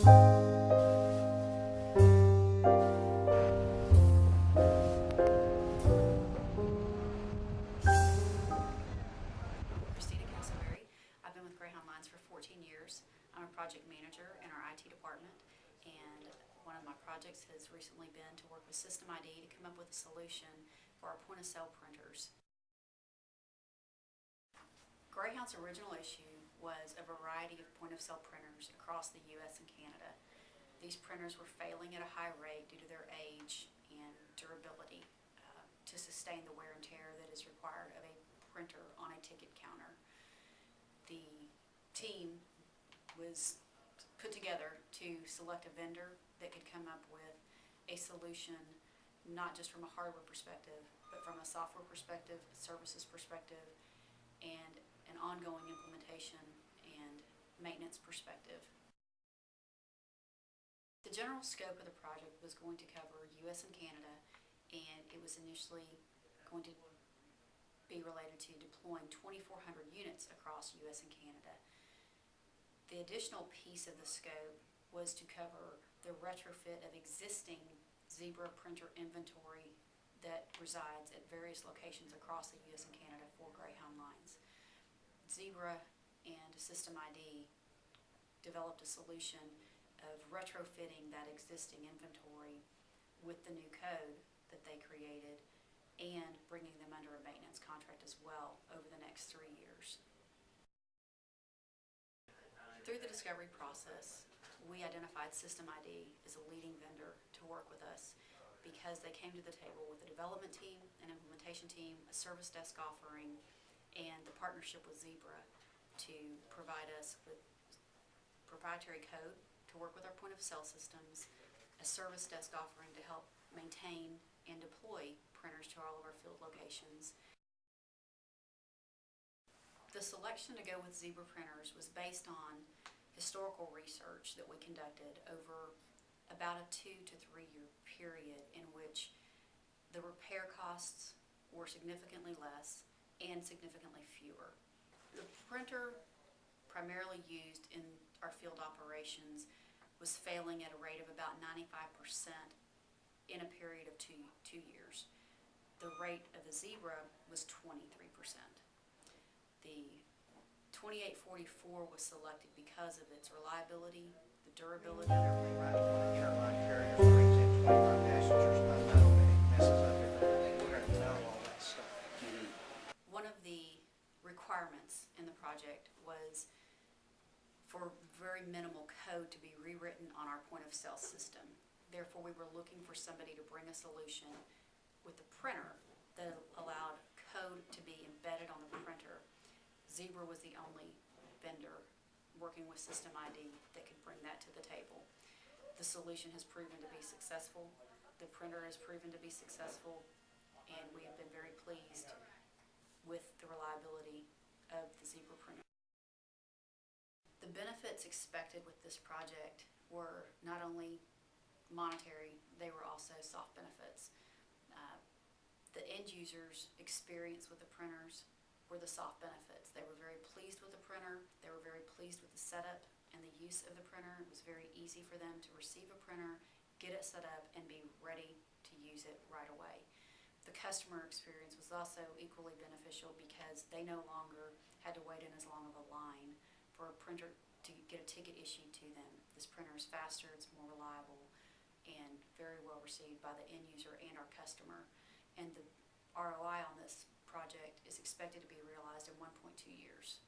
I've been with Greyhound Lines for 14 years. I'm a project manager in our IT department, and one of my projects has recently been to work with System ID to come up with a solution for our point-of-sale printers. Greyhound's original issue was a variety of point-of-sale printers across the U.S. and Canada. These printers were failing at a high rate due to their age and durability to sustain the wear and tear that is required of a printer on a ticket counter. The team was put together to select a vendor that could come up with a solution not just from a hardware perspective, but from a software perspective, a services perspective, and an ongoing implementation and maintenance perspective. The general scope of the project was going to cover U.S. and Canada, and it was initially going to be related to deploying 2,400 units across U.S. and Canada. The additional piece of the scope was to cover the retrofit of existing Zebra printer inventory that resides at various locations across the U.S. and Canada for Greyhound Lines. Zebra and System ID developed a solution of retrofitting that existing inventory with the new code that they created and bringing them under a maintenance contract as well over the next 3 years. Through the discovery process, we identified System ID as a leading vendor to work with us because they came to the table with a development team, an implementation team, a service desk offering, and the partnership with Zebra to provide us with proprietary code to work with our point-of-sale systems, a service desk offering to help maintain and deploy printers to all of our field locations. The selection to go with Zebra printers was based on historical research that we conducted over about a 2 to 3 year period in which the repair costs were significantly less and significantly fewer. The printer primarily used in our field operations was failing at a rate of about 95% in a period of two years. The rate of the Zebra was 23%. The 2844 was selected because of its reliability, the durability. Interline carriers brings in 25 passengers, but no, it messes up everything. We're going to know all that stuff. One of the requirements in the project was for very minimal code to be rewritten on our point-of-sale system. Therefore, we were looking for somebody to bring a solution with the printer that allowed code to be embedded on the printer. Zebra was the only vendor working with System ID that could bring that to the table. The solution has proven to be successful. The printer has proven to be successful, and we have been very pleased with the reliability of the Zebra printer. The benefits expected with this project were not only monetary, they were also soft benefits. The end user's experience with the printers were the soft benefits. They were very pleased with the printer, they were very pleased with the setup and the use of the printer. It was very easy for them to receive a printer, get it set up, and be ready to use it right away. The customer experience was also equally beneficial because they no longer had to wait in as long of a line for a printer to get a ticket issued to them. This printer is faster, it's more reliable, and very well received by the end user and our customer. And the ROI on this project is expected to be realized in 1.2 years.